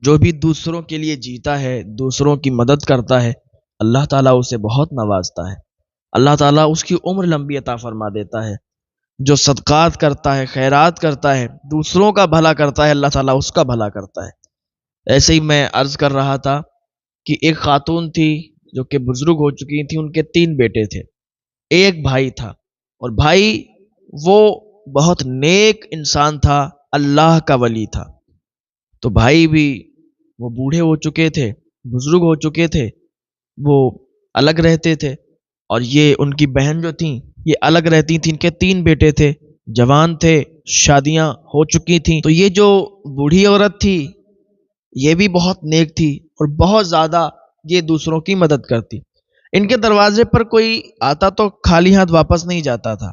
جو بھی دوسروں کے لیے جیتا ہے، دوسروں کی مدد کرتا ہے، اللہ تعالیٰ اسے بہت نوازتا ہے، اللہ تعالیٰ اس کی عمر لمبی عطا فرما دیتا ہے۔ جو صدقات کرتا ہے، خیرات کرتا ہے، دوسروں کا بھلا کرتا ہے، اللہ تعالیٰ اس کا بھلا کرتا ہے۔ ایسے ہی میں عرض کر رہا تھا کہ ایک خاتون تھی جو کہ بزرگ ہو چکی تھی، ان کے 3 بیٹے تھے، ایک بھائی تھا، اور بھائی وہ بہت نیک انسان تھا، اللہ کا ولی تھا۔ تو بھائی بھی وہ بوڑھے ہو چکے تھے، بزرگ ہو چکے تھے، وہ الگ رہتے تھے، اور یہ ان کی بہن جو تھیں یہ الگ رہتی تھیں۔ ان کے 3 بیٹے تھے، جوان تھے، شادیاں ہو چکی تھیں۔ تو یہ جو بوڑھی عورت تھی یہ بھی بہت نیک تھی اور بہت زیادہ یہ دوسروں کی مدد کرتی۔ ان کے دروازے پر کوئی آتا تو خالی ہاتھ واپس نہیں جاتا تھا۔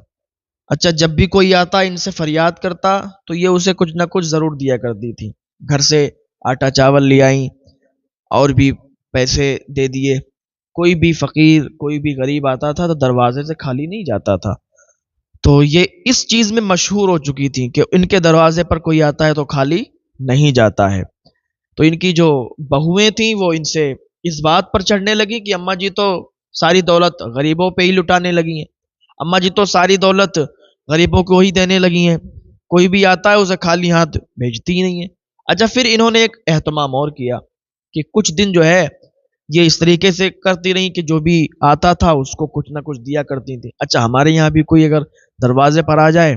اچھا، جب بھی کوئی آتا ان سے فریاد کرتا تو یہ اسے کچھ نہ کچھ ضرور دیا کرتی تھی۔ گھر سے آٹا چاول لے آئیں اور بھی پیسے دے دیے۔ کوئی بھی فقیر، کوئی بھی غریب آتا تھا تو دروازے سے خالی نہیں جاتا تھا۔ تو یہ اس چیز میں مشہور ہو چکی تھی کہ ان کے دروازے پر کوئی آتا ہے تو خالی نہیں جاتا ہے۔ تو ان کی جو بہویں تھیں وہ ان سے اس بات پر چڑھنے لگی کہ اماں جی تو ساری دولت غریبوں پہ ہی لٹانے لگی ہیں، اماں جی تو ساری دولت غریبوں کو ہی دینے لگی ہیں، کوئی بھی آتا ہے اسے خالی ہاتھ بھیجتی ہی نہیں ہے۔ اچھا، پھر انہوں نے ایک اہتمام اور کیا کہ کچھ دن جو ہے یہ اس طریقے سے کرتی رہیں کہ جو بھی آتا تھا اس کو کچھ نہ کچھ دیا کرتی تھی۔ اچھا، ہمارے یہاں بھی کوئی اگر دروازے پر آ جائے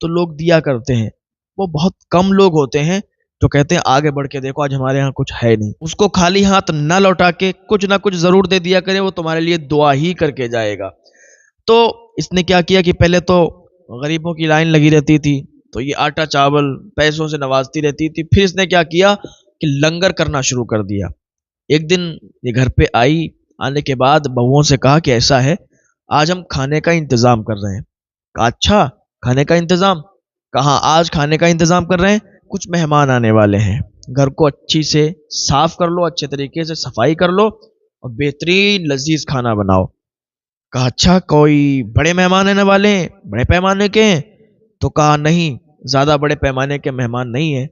تو لوگ دیا کرتے ہیں، وہ بہت کم لوگ ہوتے ہیں جو کہتے ہیں آگے بڑھ کے دیکھو آج ہمارے ہاں کچھ ہے نہیں۔ اس کو خالی ہاتھ نہ لوٹا کے کچھ نہ کچھ ضرور دے دیا کرے، وہ تمہارے لیے دعا ہی کر کے جائے گا۔ تو اس نے کیا کیا کہ پہلے تو غریبوں کی لائن لگی رہتی تھی تو یہ آٹا چاول پیسوں سے نوازتی رہتی تھی۔ پھر اس نے کیا کیا کہ لنگر کرنا شروع کر دیا۔ ایک دن یہ گھر پہ آئی، آنے کے بعد بہوؤں سے کہا کہ ایسا ہے آج ہم کھانے کا انتظام کر رہے ہیں۔ کہا اچھا، کھانے کا انتظام؟ کہاں آج کھانے کا انتظام کر رہے ہیں، کچھ مہمان آنے والے ہیں، گھر کو اچھی سے صاف کر لو، اچھے طریقے سے صفائی کر لو اور بہترین لذیذ کھانا بناؤ۔ کہا اچھا، کوئی بڑے مہمان آنے والے ہیں، بڑے پیمانے کے ہیں؟ تو کہا نہیں، زیادہ بڑے پیمانے کے مہمان نہیں ہیں،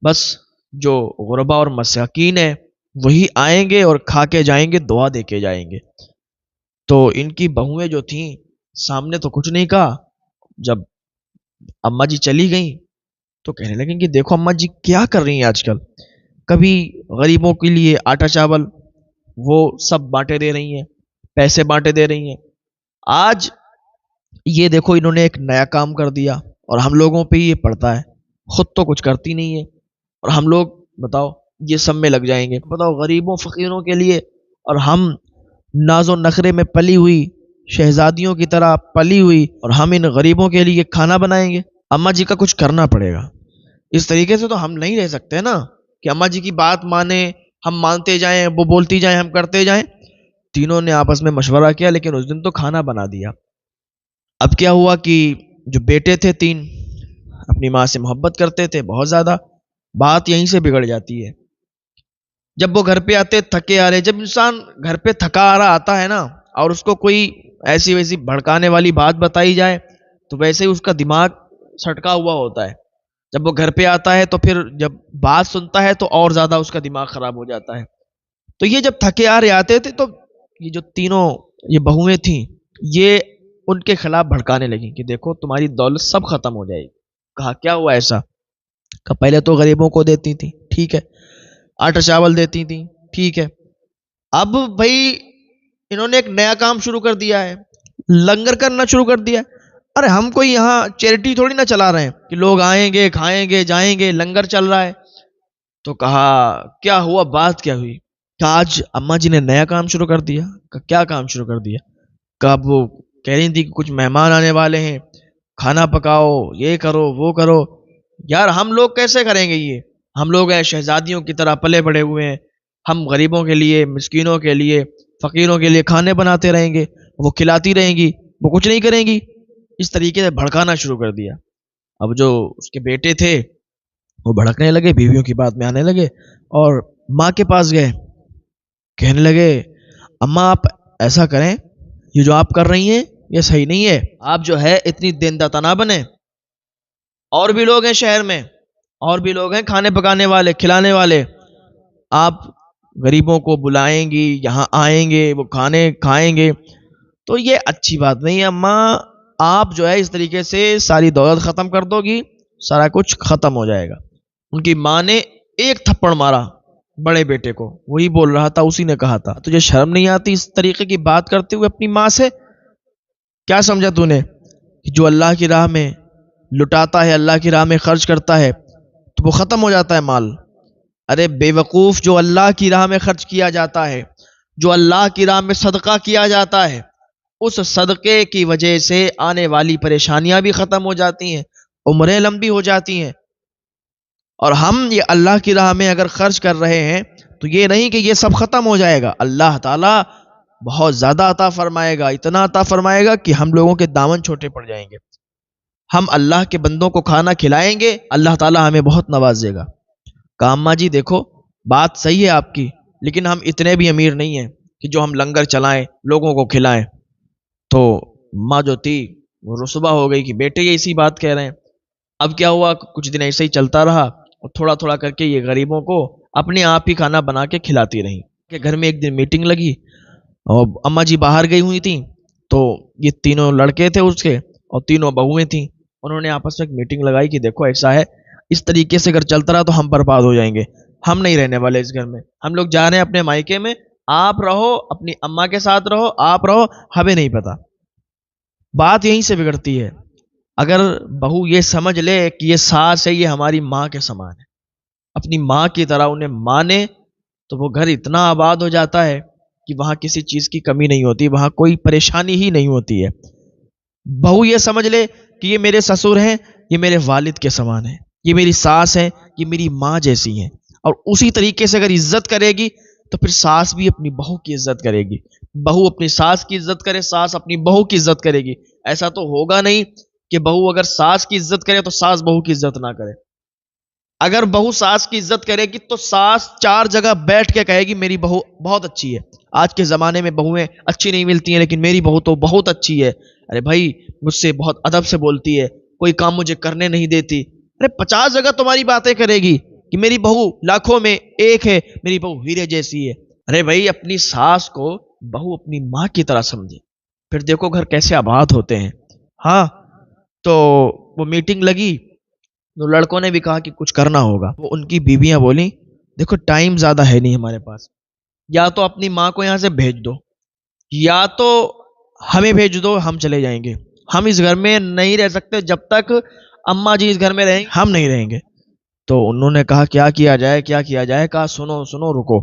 بس جو غربا اور مساکین ہیں وہی آئیں گے اور کھا کے جائیں گے، دعا دے کے جائیں گے۔ تو ان کی بہویں جو تھیں سامنے تو کچھ نہیں کہا، جب اماں جی چلی گئیں تو کہنے لگیں کہ دیکھو اماں جی کیا کر رہی ہیں آج کل، کبھی غریبوں کے لیے آٹا چاول وہ سب بانٹے دے رہی ہیں، پیسے بانٹے دے رہی ہیں، آج یہ دیکھو انہوں نے ایک نیا کام کر دیا اور ہم لوگوں پہ ہی یہ پڑتا ہے، خود تو کچھ کرتی نہیں ہے اور ہم لوگ بتاؤ یہ سب میں لگ جائیں گے، بتاؤ غریبوں فقیروں کے لیے، اور ہم ناز و نخرے میں پلی ہوئی شہزادیوں کی طرح پلی ہوئی اور ہم ان غریبوں کے لیے کھانا بنائیں گے۔ اماں جی کا کچھ کرنا پڑے گا، اس طریقے سے تو ہم نہیں رہ سکتے نا کہ اماں جی کی بات مانیں، ہم مانتے جائیں، وہ بولتی جائیں، ہم کرتے جائیں۔ تینوں نے آپس میں مشورہ کیا، لیکن اس دن تو کھانا بنا دیا۔ اب کیا ہوا کہ جو بیٹے تھے 3 اپنی ماں سے محبت کرتے تھے بہت زیادہ، بات یہیں سے بگڑ جاتی ہے۔ جب وہ گھر پہ آتے تھکے آ رہے، جب انسان گھر پہ تھکا آ رہا آتا ہے نا اور اس کو کوئی ایسی ویسی بھڑکانے والی بات بتائی جائے تو ویسے ہی اس کا دماغ سٹکا ہوا ہوتا ہے۔ جب وہ گھر پہ آتا ہے تو پھر جب بات سنتا ہے تو اور زیادہ اس کا دماغ خراب ہو جاتا ہے۔ تو یہ جب تھکے آ رہے آتے تھے تو یہ جو تینوں یہ بہویں تھیں یہ ان کے خلاف بھڑکانے لگیں کہ دیکھو تمہاری دولت سب ختم ہو جائے گی۔ کہا کیا ہوا ایسا؟ کہ پہلے تو غریبوں کو دیتی تھی، ٹھیک ہے، آٹا چاول دیتی تھی، ٹھیک ہے، اب بھائی انہوں نے ایک نیا کام شروع کر دیا ہے، لنگر کرنا شروع کر دیا ہے۔ ارے ہم کوئی یہاں چیریٹی تھوڑی نہ چلا رہے ہیں کہ لوگ آئیں گے کھائیں گے جائیں گے، لنگر چل رہا ہے۔ تو کہا کیا ہوا، بات کیا ہوئی؟ کہ آج اماں جی نے نیا کام شروع کر دیا۔ کہ کیا کام شروع کر دیا؟ کہ اب وہ کہہ رہی تھی کہ کچھ مہمان آنے والے ہیں، کھانا پکاؤ، یہ کرو وہ کرو۔ یار ہم لوگ کیسے کریں گے یہ؟ ہم لوگ ہیں شہزادیوں کی طرح پلے بڑے ہوئے ہیں، ہم غریبوں کے لیے، مسکینوں کے لیے، فقیروں کے لیے کھانے بناتے رہیں گے، وہ کھلاتی رہیں گی، وہ کچھ نہیں کریں گی۔ اس طریقے سے بھڑکانا شروع کر دیا۔ اب جو اس کے بیٹے تھے وہ بھڑکنے لگے، بیویوں کی بات میں آنے لگے اور ماں کے پاس گئے، کہنے لگے اماں آپ ایسا کریں، یہ جو آپ کر رہی ہیں یہ صحیح نہیں ہے، آپ جو ہے اتنی دین داتا نہ بنیں، اور بھی لوگ ہیں شہر میں، اور بھی لوگ ہیں کھانے پکانے والے کھلانے والے، آپ غریبوں کو بلائیں گی، یہاں آئیں گے، وہ کھانے کھائیں گے، تو یہ اچھی بات نہیں ہے اماں۔ آپ جو ہے اس طریقے سے ساری دولت ختم کر دو گی، سارا کچھ ختم ہو جائے گا۔ ان کی ماں نے ایک تھپڑ مارا بڑے بیٹے کو، وہی بول رہا تھا، اسی نے کہا تھا تجھے شرم نہیں آتی اس طریقے کی بات کرتے ہوئے اپنی ماں سے؟ کیا سمجھا تو نے کہ جو اللہ کی راہ میں لٹاتا ہے، اللہ کی راہ میں خرچ کرتا ہے تو وہ ختم ہو جاتا ہے مال؟ ارے بے وقوف، جو اللہ کی راہ میں خرچ کیا جاتا ہے، جو اللہ کی راہ میں صدقہ کیا جاتا ہے، اس صدقے کی وجہ سے آنے والی پریشانیاں بھی ختم ہو جاتی ہیں، عمریں لمبی ہو جاتی ہیں۔ اور ہم یہ اللہ کی راہ میں اگر خرچ کر رہے ہیں تو یہ نہیں کہ یہ سب ختم ہو جائے گا، اللہ تعالیٰ بہت زیادہ عطا فرمائے گا، اتنا عطا فرمائے گا کہ ہم لوگوں کے دامن چھوٹے پڑ جائیں گے۔ ہم اللہ کے بندوں کو کھانا کھلائیں گے، اللہ تعالیٰ ہمیں بہت نوازے گا۔ کہا اماں جی دیکھو بات صحیح ہے آپ کی، لیکن ہم اتنے بھی امیر نہیں ہیں کہ جو ہم لنگر چلائیں، لوگوں کو کھلائیں۔ تو ماں جو تھی وہ رسوا ہو گئی کہ بیٹے یہ اسی بات کہہ رہے ہیں۔ اب کیا ہوا، کچھ دن ایسے ہی چلتا رہا اور تھوڑا تھوڑا کر کے یہ غریبوں کو اپنے آپ ہی کھانا بنا کے کھلاتی رہی کہ گھر میں ایک دن میٹنگ لگی اور اماں جی باہر گئی ہوئی تھیں، تو یہ تینوں لڑکے تھے اس کے اور تینوں بہویں تھیں، انہوں نے آپس میں ایک میٹنگ لگائی کہ دیکھو ایسا ہے، اس طریقے سے اگر چلتا رہا تو ہم برباد ہو جائیں گے، ہم نہیں رہنے والے اس گھر میں، ہم لوگ جا رہے ہیں اپنے مائکے میں، آپ رہو اپنی اماں کے ساتھ رہو، آپ رہو، ہمیں نہیں پتا۔ بات یہیں سے بگڑتی ہے۔ اگر بہو یہ سمجھ لے کہ یہ ساس ہے، یہ ہماری ماں کے سامان ہے، اپنی ماں کی طرح انہیں مانے، تو وہ گھر اتنا آباد ہو جاتا ہے کہ وہاں کسی چیز کی کمی نہیں ہوتی، وہاں کوئی پریشانی ہی نہیں ہوتی ہے۔ بہو یہ سمجھ لے کہ یہ میرے سسر ہیں، یہ میرے والد کے سامان ہیں، یہ میری ساس ہے، یہ میری ماں جیسی ہیں، اور اسی طریقے سے اگر عزت کرے گی تو پھر ساس بھی اپنی بہو کی عزت کرے گی، بہو اپنی ساس کی عزت کرے، ساس اپنی بہو کی عزت کرے گی۔ ایسا تو ہوگا نہیں کہ بہو اگر ساس کی عزت کرے تو ساس بہو کی عزت نہ کرے۔ اگر بہو ساس کی عزت کرے گی تو ساس چار جگہ بیٹھ کے کہے گی میری بہو بہت اچھی ہے۔ آج کے زمانے میں بہویں اچھی نہیں ملتی ہیں، لیکن میری بہو تو بہت اچھی ہے، ارے بھائی مجھ سے بہت ادب سے بولتی ہے، کوئی کام مجھے کرنے نہیں دیتی۔ ارے 50 جگہ تمہاری باتیں کرے گی کہ میری بہو لاکھوں میں ایک ہے، میری بہو ہیرے جیسی ہے۔ ارے بھائی اپنی ساس کو بہو اپنی ماں کی طرح سمجھے، پھر دیکھو گھر کیسے آباد ہوتے ہیں۔ ہاں تو وہ میٹنگ لگی تو لڑکوں نے بھی کہا کہ کچھ کرنا ہوگا۔ وہ ان کی بیویاں بولی دیکھو ٹائم زیادہ ہے نہیں ہمارے پاس، یا تو اپنی ماں کو یہاں سے بھیج دو، یا تو ہمیں بھیج دو، ہم چلے جائیں گے، ہم اس گھر میں نہیں رہ سکتے، جب تک اماں جی اس گھر میں رہیں ہم نہیں رہیں گے۔ تو انہوں نے کہا کیا کیا جائے، کیا کیا جائے؟ کہا سنو سنو رکو،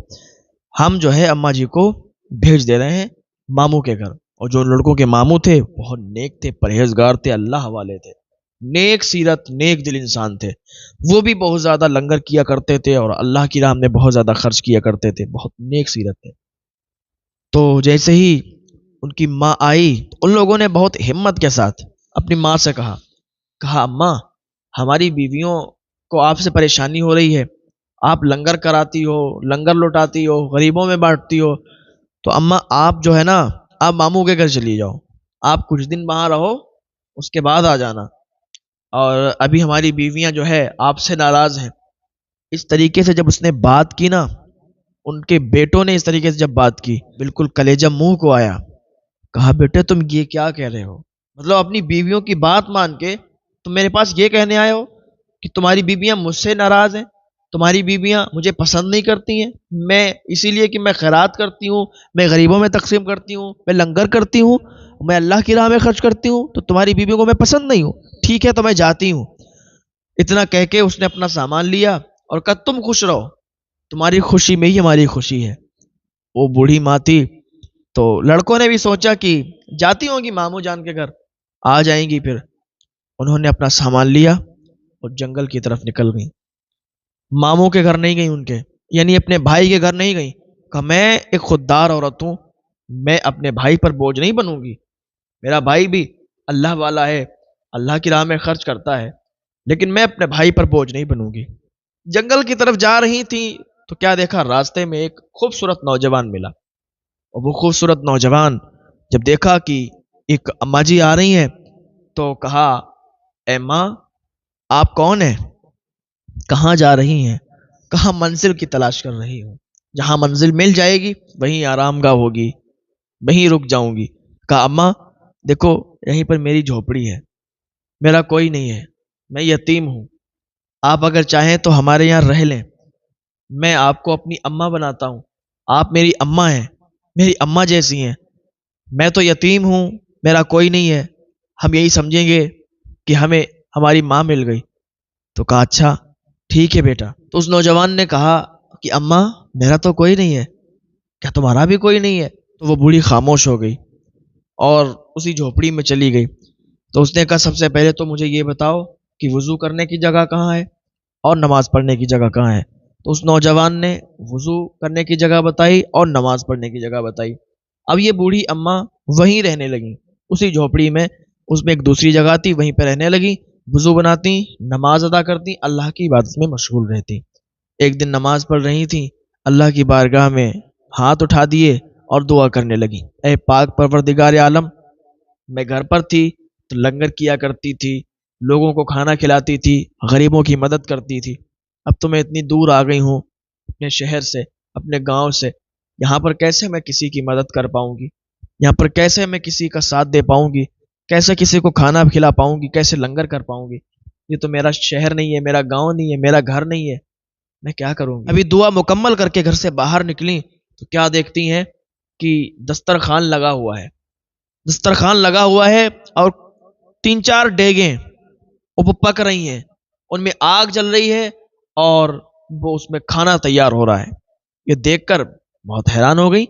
ہم جو ہے اماں جی کو بھیج دے رہے ہیں ماموں کے گھر۔ اور جو لڑکوں کے ماموں تھے بہت نیک تھے، پرہیزگار تھے، اللہ والے تھے، نیک سیرت، نیک دل انسان تھے، وہ بھی بہت زیادہ لنگر کیا کرتے تھے اور اللہ کی راہ میں بہت زیادہ خرچ کیا کرتے تھے، بہت نیک سیرت تھے۔ تو جیسے ہی ان کی ماں آئی، ان لوگوں نے بہت ہمت کے ساتھ اپنی ماں سے کہا اماں ہماری بیویوں کو آپ سے پریشانی ہو رہی ہے، آپ لنگر کراتی ہو، لنگر لوٹاتی ہو، غریبوں میں بانٹتی ہو، تو اماں آپ جو ہے نا آپ ماموں کے گھر چلی جاؤ، آپ کچھ دن وہاں رہو، اس کے بعد آ جانا، اور ابھی ہماری بیویاں جو ہے آپ سے ناراض ہیں۔ اس طریقے سے جب اس نے بات کی نا، ان کے بیٹوں نے اس طریقے سے جب بات کی، بالکل کلیجہ منہ کو آیا۔ کہا بیٹے تم یہ کیا کہہ رہے ہو؟ مطلب اپنی بیویوں کی بات مان کے تم میرے پاس یہ کہنے آئے ہو کہ تمہاری بیویاں مجھ سے ناراض ہیں، تمہاری بیویاں مجھے پسند نہیں کرتی ہیں، میں اسی لیے کہ میں خیرات کرتی ہوں، میں غریبوں میں تقسیم کرتی ہوں، میں لنگر کرتی ہوں، میں اللہ کی راہ میں خرچ کرتی ہوں، تو تمہاری بیویوں کو میں پسند نہیں ہوں، ٹھیک ہے تو میں جاتی ہوں۔ اتنا کہہ کے اس نے اپنا سامان لیا اور کہا تم خوش رہو، تمہاری خوشی میں ہی ہماری خوشی ہے۔ وہ بوڑھی ماں تھی، تو لڑکوں نے بھی سوچا کہ جاتی ہوں گی ماموں جان کے گھر، آ جائیں گی پھر۔ انہوں نے اپنا سامان لیا اور جنگل کی طرف نکل گئی، ماموں کے گھر نہیں گئی، ان کے یعنی اپنے بھائی کے گھر نہیں گئی۔ کہا میں ایک خوددار عورت ہوں، میں اپنے بھائی پر بوجھ نہیں بنوں گی، میرا بھائی بھی اللہ والا ہے، اللہ کی راہ میں خرچ کرتا ہے، لیکن میں اپنے بھائی پر بوجھ نہیں بنوں گی۔ جنگل کی طرف جا رہی تھی تو کیا دیکھا، راستے میں ایک خوبصورت نوجوان ملا، اور وہ خوبصورت نوجوان جب دیکھا کہ ایک اماں جی آ رہی ہیں تو کہا اے ماں آپ کون ہیں، کہاں جا رہی ہیں؟ کہا منزل کی تلاش کر رہی ہوں، جہاں منزل مل جائے گی وہیں آرام گاہ ہوگی، وہیں رک جاؤں گی۔ کہا اماں دیکھو یہیں پر میری جھوپڑی ہے، میرا کوئی نہیں ہے، میں یتیم ہوں، آپ اگر چاہیں تو ہمارے یہاں رہ لیں، میں آپ کو اپنی اماں بناتا ہوں، آپ میری اماں ہیں، میری اماں جیسی ہیں، میں تو یتیم ہوں، میرا کوئی نہیں ہے، ہم یہی سمجھیں گے کہ ہمیں ہماری ماں مل گئی۔ تو کہا اچھا ٹھیک ہے بیٹا۔ تو اس نوجوان نے کہا کہ اماں میرا تو کوئی نہیں ہے، کیا تمہارا بھی کوئی نہیں ہے؟ تو وہ بوڑھی خاموش ہو گئی اور اسی جھوپڑی میں چلی گئی۔ تو اس نے کہا سب سے پہلے تو مجھے یہ بتاؤ کہ وضو کرنے کی جگہ کہاں ہے اور نماز پڑھنے کی جگہ کہاں ہے؟ تو اس نوجوان نے وضو کرنے کی جگہ بتائی اور نماز پڑھنے کی جگہ بتائی۔ اب یہ بوڑھی اماں وہیں رہنے لگیں، اسی جھوپڑی میں، اس میں ایک دوسری جگہ تھی، وہیں پہ رہنے لگی، وضو بناتی، نماز ادا کرتی، اللہ کی عبادت میں مشغول رہتی۔ ایک دن نماز پڑھ رہی تھی، اللہ کی بارگاہ میں ہاتھ اٹھا دیے اور دعا کرنے لگی، اے پاک پروردگار عالم، میں گھر پر تھی تو لنگر کیا کرتی تھی، لوگوں کو کھانا کھلاتی تھی، غریبوں کی مدد کرتی تھی، اب تو میں اتنی دور آ گئی ہوں اپنے شہر سے، اپنے گاؤں سے، یہاں پر کیسے میں کسی کی مدد کر پاؤں گی؟ یہاں پر کیسے میں کسی کا ساتھ دے پاؤں گی؟ کیسے کسی کو کھانا کھلا پاؤں گی؟ کیسے لنگر کر پاؤں گی؟ یہ تو میرا شہر نہیں ہے، میرا گاؤں نہیں ہے، میرا گھر نہیں ہے، میں کیا کروں گی؟ ابھی دعا مکمل کر کے گھر سے باہر نکلی تو کیا دیکھتی ہیں کہ دسترخوان لگا ہوا ہے، دسترخوان لگا ہوا ہے اور 3 4 ڈیگیں وہ پک رہی ہیں، ان میں آگ جل رہی ہے اور وہ اس میں کھانا تیار ہو رہا ہے۔ یہ دیکھ کر بہت حیران ہو گئی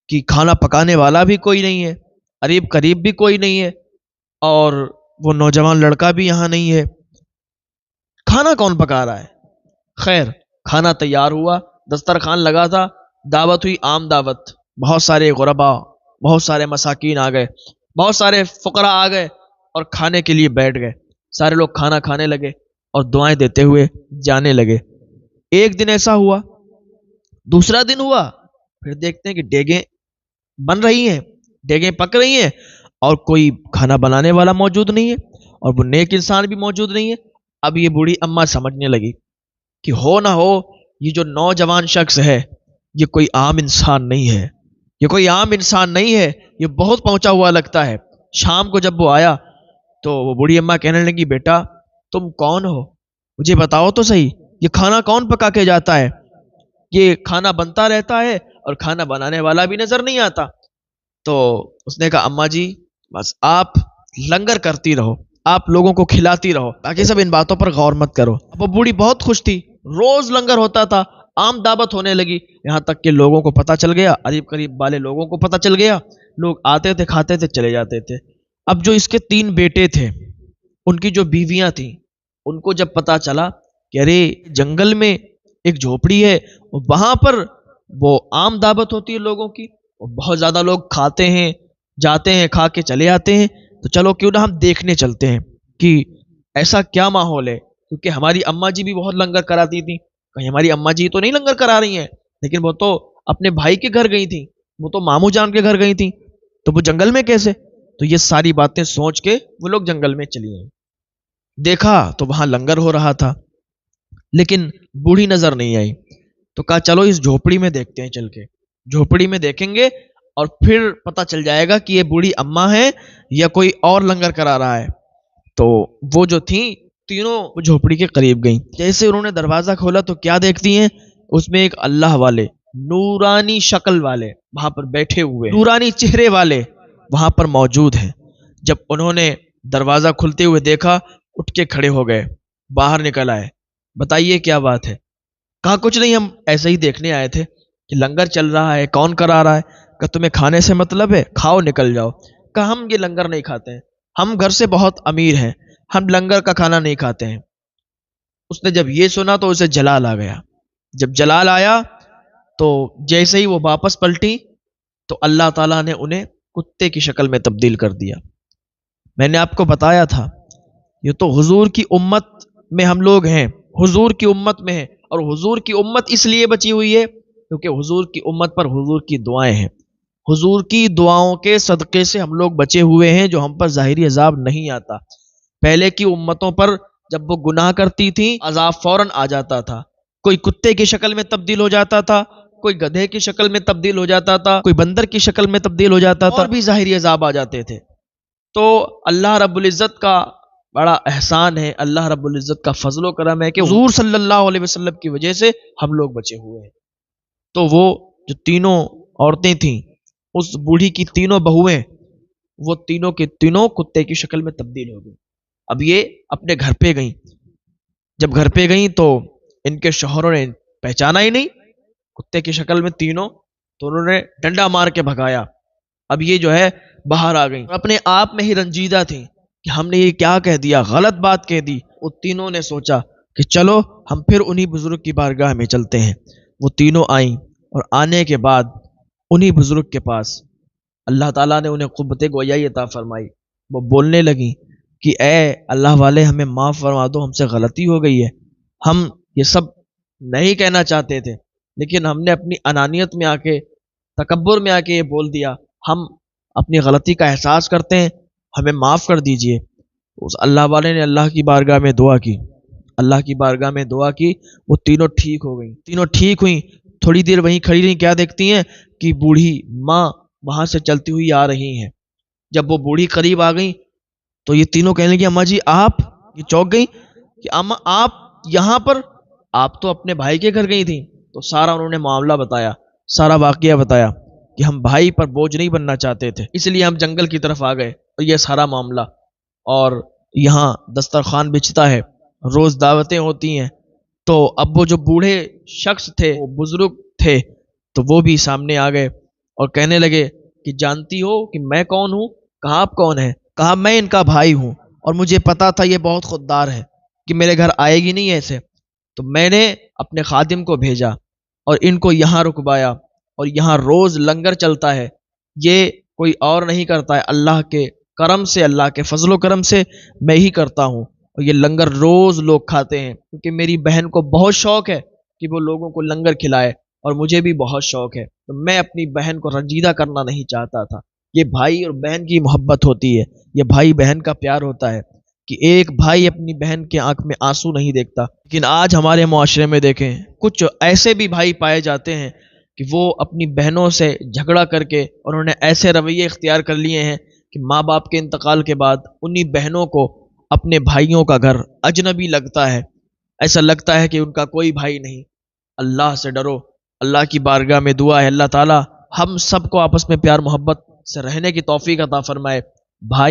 کہ کھانا پکانے والا بھی کوئی نہیں ہے، قریب قریب بھی کوئی نہیں ہے، اور وہ نوجوان لڑکا بھی یہاں نہیں ہے، کھانا کون پکا رہا ہے؟ خیر کھانا تیار ہوا، دسترخوان لگا تھا، دعوت ہوئی، عام دعوت، بہت سارے غربا، بہت سارے مساکین آ گئے، بہت سارے فقراء آ گئے اور کھانے کے لیے بیٹھ گئے، سارے لوگ کھانا کھانے لگے اور دعائیں دیتے ہوئے جانے لگے۔ ایک دن ایسا ہوا، دوسرا دن ہوا، پھر دیکھتے ہیں کہ ڈیگیں بن رہی ہیں، ڈیگیں پک رہی ہیں اور کوئی کھانا بنانے والا موجود نہیں ہے اور وہ نیک انسان بھی موجود نہیں ہے۔ اب یہ بوڑھی اماں سمجھنے لگی کہ ہو نہ ہو یہ جو نوجوان شخص ہے یہ کوئی عام انسان نہیں ہے، یہ کوئی عام انسان نہیں ہے، یہ بہت پہنچا ہوا لگتا ہے۔ شام کو جب وہ آیا تو وہ بوڑھی اماں کہنے لگی بیٹا تم کون ہو؟ مجھے بتاؤ تو صحیح، یہ کھانا کون پکا کے جاتا ہے؟ یہ کھانا بنتا رہتا ہے اور کھانا بنانے والا بھی نظر نہیں آتا۔ تو اس نے کہا اماں جی بس آپ لنگر کرتی رہو، آپ لوگوں کو کھلاتی رہو، باقی سب ان باتوں پر غور مت کرو۔ اب وہ بوڑھی بہت خوش تھی، روز لنگر ہوتا تھا، عام دعوت ہونے لگی، یہاں تک کہ لوگوں کو پتہ چل گیا، قریب قریب والے لوگوں کو پتہ چل گیا، لوگ آتے تھے، کھاتے تھے، چلے جاتے تھے۔ اب جو اس کے 3 بیٹے تھے، ان کی جو بیویاں تھیں، ان کو جب پتا چلا کہ ارے جنگل میں ایک جھوپڑی ہے، وہاں پر وہ عام دعوت ہوتی ہے لوگوں کی، بہت زیادہ لوگ کھاتے ہیں، جاتے ہیں، کھا کے چلے آتے ہیں، تو چلو کیوں نہ ہم دیکھنے چلتے ہیں کہ ایسا کیا ماحول ہے، کیونکہ ہماری اماں جی بھی بہت لنگر کراتی تھی، کہیں ہماری اماں جی تو نہیں لنگر کرا رہی ہیں، لیکن وہ تو اپنے بھائی کے گھر گئی تھی، وہ تو ماموں جان کے گھر گئی تھی، تو وہ جنگل میں کیسے؟ تو یہ ساری باتیں سوچ کے وہ لوگ جنگل میں چلی گئیں۔ دیکھا تو وہاں لنگر ہو رہا تھا لیکن بوڑھی نظر نہیں آئی، تو کہا چلو اس جھوپڑی میں دیکھتے ہیں، چل کے جھوپڑی میں دیکھیں گے اور پھر پتہ چل جائے گا کہ یہ بوڑھی اماں ہے یا کوئی اور لنگر کرا رہا ہے۔ تو وہ جو تھیں تینوں جھوپڑی کے قریب گئیں، جیسے انہوں نے دروازہ کھولا تو کیا دیکھتی ہیں؟ اس میں ایک اللہ والے نورانی شکل والے وہاں پر بیٹھے ہوئے، نورانی چہرے والے وہاں پر موجود ہیں۔ جب انہوں نے دروازہ کھلتے ہوئے دیکھا، اٹھ کے کھڑے ہو گئے، باہر نکل آئے، بتائیے کیا بات ہے؟ کہا کچھ نہیں، ہم ایسے ہی دیکھنے آئے تھے کہ لنگر چل رہا ہے، کون کرا رہا ہے؟ کہ تمہیں کھانے سے مطلب ہے، کھاؤ نکل جاؤ۔ کہا ہم یہ لنگر نہیں کھاتے ہیں، ہم گھر سے بہت امیر ہیں، ہم لنگر کا کھانا نہیں کھاتے ہیں۔ اس نے جب یہ سنا تو اسے جلال آ گیا، جب جلال آیا تو جیسے ہی وہ واپس پلٹی تو اللہ تعالیٰ نے انہیں کتے کی شکل میں تبدیل کر دیا۔ میں نے آپ کو بتایا تھا یہ تو حضور کی امت میں ہم لوگ ہیں، حضور کی امت میں ہیں، اور حضور کی امت اس لیے بچی ہوئی ہے کیونکہ حضور کی امت پر حضور کی دعائیں ہیں، حضور کی دعاؤں کے صدقے سے ہم لوگ بچے ہوئے ہیں، جو ہم پر ظاہری عذاب نہیں آتا۔ پہلے کی امتوں پر جب وہ گناہ کرتی تھیں عذاب فوراً آ جاتا تھا، کوئی کتے کی شکل میں تبدیل ہو جاتا تھا، کوئی گدھے کی شکل میں تبدیل ہو جاتا تھا، کوئی بندر کی شکل میں تبدیل ہو جاتا تھا، اور بھی ظاہری عذاب آ جاتے تھے۔ تو اللہ رب العزت کا بڑا احسان ہے، اللہ رب العزت کا فضل و کرم ہے کہ حضور صلی اللہ علیہ وسلم کی وجہ سے ہم لوگ بچے ہوئے ہیں۔ تو وہ جو تینوں عورتیں تھیں، اس بوڑھی کی تینوں بہویں، وہ تینوں کے تینوں کتے کی شکل میں تبدیل ہو گئی۔ اب یہ اپنے گھر پہ گئیں، جب گھر پہ گئیں تو ان کے شوہروں نے پہچانا ہی نہیں کتے کی شکل میں تینوں، تو انہوں نے ڈنڈا مار کے بھگایا۔ اب یہ جو ہے باہر آ گئیں، اپنے آپ میں ہی رنجیدہ تھیں کہ ہم نے یہ کیا کہہ دیا، غلط بات کہہ دی۔ وہ تینوں نے سوچا کہ چلو ہم پھر انہی بزرگ کی بارگاہ میں چلتے ہیں۔ وہ تینوں آئیں اور آنے کے بعد انہی بزرگ کے پاس اللہ تعالیٰ نے انہیں قوت گویائی عطا فرمائی۔ وہ بولنے لگیں کہ اے اللہ والے، ہمیں معاف فرما دو، ہم سے غلطی ہو گئی ہے، ہم یہ سب نہیں کہنا چاہتے تھے، لیکن ہم نے اپنی انانیت میں آ کے، تکبر میں آ کے یہ بول دیا، ہم اپنی غلطی کا احساس کرتے ہیں، ہمیں معاف کر دیجئے۔ اس اللہ والے نے اللہ کی بارگاہ میں دعا کی، اللہ کی بارگاہ میں دعا کی، وہ تینوں ٹھیک ہو گئیں، تینوں ٹھیک ہوئیں۔ تھوڑی دیر وہیں کھڑی رہیں، کیا دیکھتی ہیں کہ بوڑھی ماں وہاں سے چلتی ہوئی آ رہی ہیں۔ جب وہ بوڑھی قریب آ گئیں تو یہ تینوں کہنے لگی، اماں جی آپ، یہ چونک گئیں کہ اماں آپ یہاں پر، آپ تو اپنے بھائی کے گھر گئی تھیں۔ تو سارا انہوں نے معاملہ بتایا، سارا واقعہ بتایا کہ ہم بھائی پر بوجھ نہیں بننا چاہتے تھے، اس لیے ہم جنگل کی طرف آ گئے، اور یہ سارا معاملہ، اور یہاں دسترخوان بچھتا ہے، روز دعوتیں ہوتی ہیں۔ تو اب وہ جو بوڑھے شخص تھے، وہ بزرگ تھے، تو وہ بھی سامنے آ گئے اور کہنے لگے کہ جانتی ہو کہ میں کون ہوں؟ کہا آپ کون ہیں؟ کہا میں ان کا بھائی ہوں، اور مجھے پتا تھا یہ بہت خوددار ہے کہ میرے گھر آئے گی نہیں ایسے، تو میں نے اپنے خادم کو بھیجا اور ان کو یہاں رکوایا، اور یہاں روز لنگر چلتا ہے، یہ کوئی اور نہیں کرتا ہے، اللہ کے کرم سے، اللہ کے فضل و کرم سے میں ہی کرتا ہوں، اور یہ لنگر روز لوگ کھاتے ہیں، کیونکہ میری بہن کو بہت شوق ہے کہ وہ لوگوں کو لنگر کھلائے، اور مجھے بھی بہت شوق ہے، تو میں اپنی بہن کو رنجیدہ کرنا نہیں چاہتا تھا۔ یہ بھائی اور بہن کی محبت ہوتی ہے، یہ بھائی بہن کا پیار ہوتا ہے کہ ایک بھائی اپنی بہن کے آنکھ میں آنسو نہیں دیکھتا۔ لیکن آج ہمارے معاشرے میں دیکھیں، کچھ ایسے بھی بھائی پائے جاتے ہیں کہ وہ اپنی بہنوں سے جھگڑا کر کے، اور انہوں نے ایسے رویے اختیار کر لیے ہیں کہ ماں باپ کے انتقال کے بعد انہی بہنوں کو اپنے بھائیوں کا گھر اجنبی لگتا ہے، ایسا لگتا ہے کہ ان کا کوئی بھائی نہیں۔ اللہ سے ڈرو، اللہ کی بارگاہ میں دعا ہے اللہ تعالی ہم سب کو آپس میں پیار محبت سے رہنے کی توفیق عطا فرمائے۔ بھائی